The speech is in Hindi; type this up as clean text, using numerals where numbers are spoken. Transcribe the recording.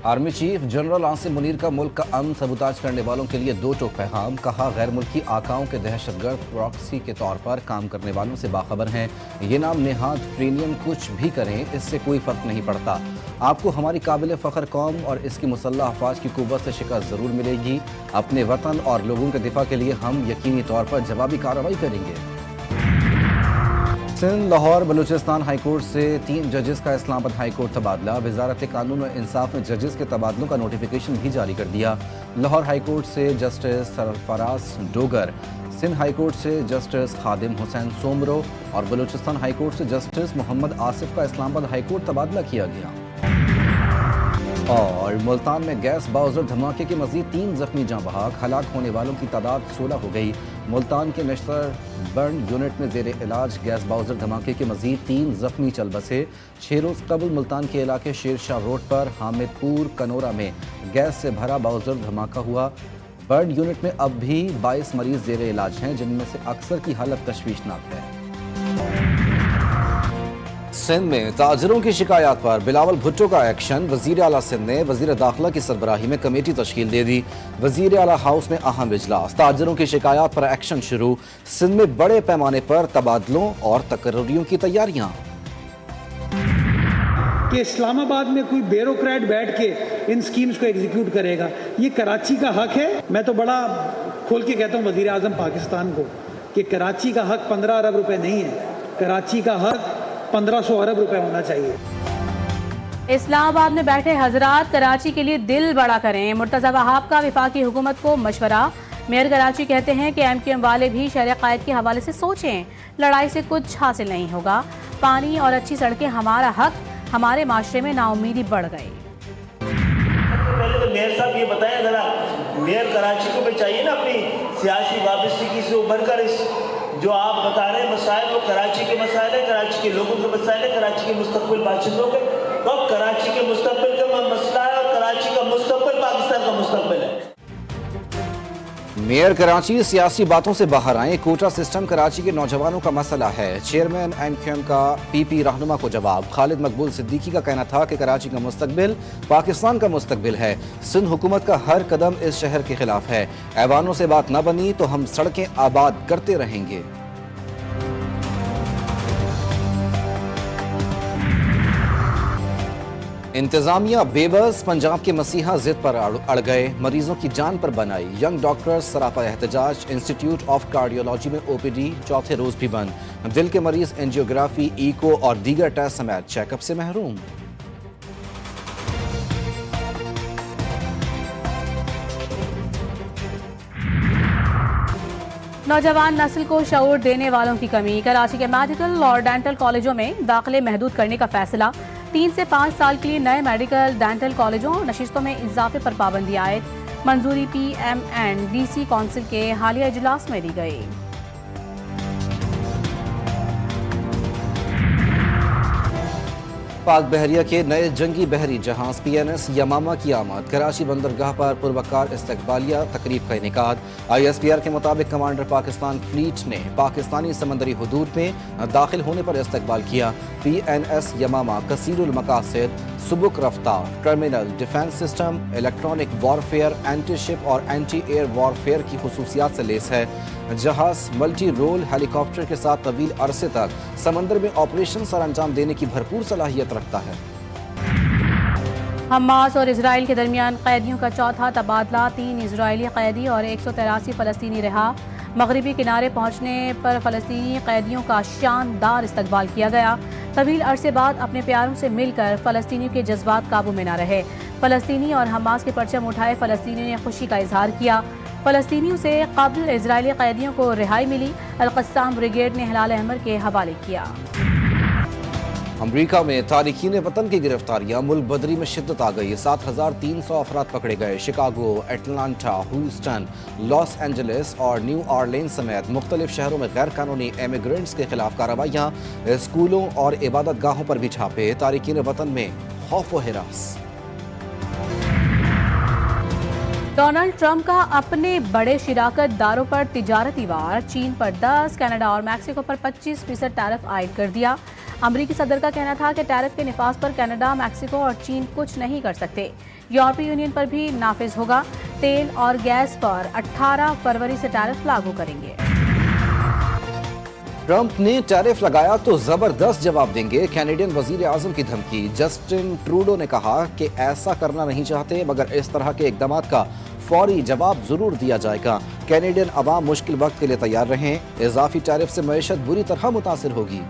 Army chief general Asim Munir का मुल्क का अमन सबूताज करने वालों के लिए दो टोक पैगाम। कहा, गैर मुल्की आकाओं के दहशतगर्द प्रॉक्सी के तौर पर काम करने वालों से बाखबर हैं। ये नाम नेहाद प्रीमियम कुछ भी करें, इससे कोई फर्क नहीं पड़ता। आपको हमारी काबिल फ़ख्र कौम और इसकी मुसल्लह अफवाज की कुव्वत से शिकस्त ज़रूर मिलेगी। अपने वतन और लोगों के दिफा के लिए हम यकीनी तौर पर जवाबी कार्रवाई करेंगे। सिंध लाहौर बलूचिस्तान हाईकोर्ट से 3 जजेस का इस्लामाबाद हाईकोर्ट तबादला। वजारत कानून और इंसाफ ने जजेस के तबादलों का नोटिफिकेशन भी जारी कर दिया। लाहौर हाईकोर्ट से जस्टिस सरफराज डोगर, सिंध हाईकोर्ट से जस्टिस खादिम हुसैन सोमरो और बलूचिस्तान हाईकोर्ट से जस्टिस मोहम्मद आसिफ का इस्लामाबाद हाईकोर्ट तबादला किया गया। और मुल्तान में गैस बाउजर धमाके के मजीद 3 जख्मी जाँ बहक, हलाक होने वालों की तादाद 16 हो गई। मुल्तान के नश्तर बर्न यूनिट में जेर इलाज गैस बाउजर धमाके के मजीद 3 जख्मी चल बसे। 6 रोज़ कबल मुल्तान के इलाके शेरशाह रोड पर हामिदपुर कनोरा में गैस से भरा बाउजर धमाका हुआ। बर्न यूनिट में अब भी 22 मरीज जेर इलाज हैं, जिनमें से अक्सर की हालत तशवीशनाक है। सिंध में ताजरों की शिकायत पर बिलावल भुट्टो का एक्शन। वजीर आला सिंध ने वजीर दाखिला की सरबराही में कमेटी तश्कील दे दी। वजीर आला हाउस में अहम इजलास। ताजरों की शिकायत पर एक्शन शुरू। सिंध में बड़े पैमाने पर तबादलों और तकर्रियों की तैयारियां। कि इस्लामाबाद में कोई ब्यूरोक्रेट बैठ के इन स्कीम्स को एग्जीक्यूट करेगा, ये कराची का हक है। मैं तो बड़ा खोल के कहता हूँ वजीर आजम पाकिस्तान को कि कराची का हक 15 अरब रुपए नहीं है, कराची का हक 1500 अरब रुपए होना चाहिए। इस्लामाबाद में बैठे हजरात कराची के लिए दिल बड़ा करें। मुर्तज़ा वहाब का वफाकी हुकूमत को मशवरा। मेयर कराची कहते हैं कि MQM वाले भी शहर कायद के हवाले से सोचें। लड़ाई से कुछ हासिल नहीं होगा। पानी और अच्छी सड़कें हमारा हक, हमारे माशरे में नाउमीदी बढ़ गई। पहले तो मेयर साहब ये बताएं जरा, मेयर कराची को भी चाहिए ना अपनी सियासी वाबस्तगी से उभर कर इस जो आप बता रहे हैं मसाइल, वो कराची के मसाइल है, कराची के लोगों के मसाइल है, कराची के मुस्तकबिल बाशिंदों के। तो कराची के मुस्तकबिल का मसला है और कराची का मुस्तकबिल पाकिस्तान का मुस्तकबिल है। मेयर कराची सियासी बातों से बाहर आए। कोटा सिस्टम कराची के नौजवानों का मसला है। चेयरमैन MQM का PP रहनुमा को जवाब। खालिद मकबूल सिद्दीकी का कहना था कि कराची का मुस्तकबिल पाकिस्तान का मुस्तकबिल है। सिंध हुकूमत का हर कदम इस शहर के खिलाफ है। ऐवानों से बात न बनी तो हम सड़कें आबाद करते रहेंगे। इंतजामिया बेबस। पंजाब के मसीहा जिद पर अड़ गए। मरीजों की जान पर बनाई। यंग डॉक्टर्स सरापा एहतजाज। इंस्टीट्यूट ऑफ कार्डियोलॉजी में OPD चौथे रोज भी बंद। दिल के मरीज एंजियोग्राफी, इको और दीगर टेस्ट समेत चेकअप से महरूम। नौजवान नस्ल को शऊर देने वालों की कमी। कराची के मेडिकल और डेंटल कॉलेजों में दाखिले महदूद करने का फैसला। 3 से 5 साल के लिए नए मेडिकल डेंटल कॉलेजों और नशिस्तों में इजाफे पर पाबंदी आए। मंजूरी PM&DC काउंसिल के हालिया इजलास में दी गई। पाक बहरिया के नए जंगी बहरी जहाज PNS यमामा की आमद। कराची बंदरगाह पर पुरवकार इस्तकबालिया तकरीब का इनेकाद। ISPR के मुताबिक कमांडर पाकिस्तान फ्लीट ने पाकिस्तानी समंदरी हुदूद में दाखिल होने पर इस्तकबाल किया। PNS यमामा कसीरुल मकासद, सुबुक रफ्तार, terminal, defence system, electronic warfare, anti ship और एंटी एयर वॉरफेयर की खुसूसियात से लेस है। जहाज मल्टी रोल हेलीकॉप्टर के साथ तवील अरसे तक समंदर में ऑपरेशन सर अंजाम देने की भरपूर सलाहियत रखता है। हमास और इजराइल के दरमियान कैदियों का चौथा तबादला। 3 इजरायली कैदी और 183 फलस्तीनी रिहा। मगरबी किनारे पहुंचने पर फलस्तीनी कैदियों का शानदार इस्तकबाल किया गया। तवील अरसे बाद अपने प्यारों से मिलकर फलस्तीनियों के जज्बात काबू में न रहे। फलस्तीनी और हमास के परचम उठाए फलस्तीनियों ने खुशी का इजहार किया। फलस्तीनियों से कब्ल इजरायली कैदियों को रिहाई मिली। अल-क़स्साम ब्रिगेड ने हिलाल अहमर के हवाले किया। अमरीका में तारिकीन वतन की गिरफ्तारियां। मुल्क बदरी में शिद्दत आ गई। 7300 अफराद पकड़े गए। Chicago, Atlanta, Houston, Los Angeles और न्यू ऑरलीन्स समेत मुख्तलिफ शहरों में गैर कानूनी इमिग्रेंट्स के खिलाफ कार्रवाइयां। स्कूलों और इबादत गाहों पर भी छापे। तारिकीन वतन में खौफ व हिरास। डोनाल्ड ट्रंप का अपने बड़े शिराकत दारों पर तिजारती वार। चीन पर 10, कनाडा और मैक्सिको पर 25% टैरिफ आयद कर दिया। अमरीकी सदर का कहना था कि टैरिफ के निफाज पर कनाडा, मैक्सिको और चीन कुछ नहीं कर सकते। यूरोपीय यूनियन पर भी नाफिज होगा। तेल और गैस पर 18 फरवरी से टैरिफ लागू करेंगे। ट्रंप ने टैरिफ लगाया तो जबरदस्त जवाब देंगे, कैनेडियन वजीर आजम की धमकी। जस्टिन ट्रूडो ने कहा कि ऐसा करना नहीं चाहते, मगर इस तरह के इकदाम का फौरी जवाब जरूर दिया जाएगा। कैनेडियन अवाम मुश्किल वक्त के लिए तैयार रहें, इजाफी टैरिफ से मईशत बुरी तरह मुतासिर होगी।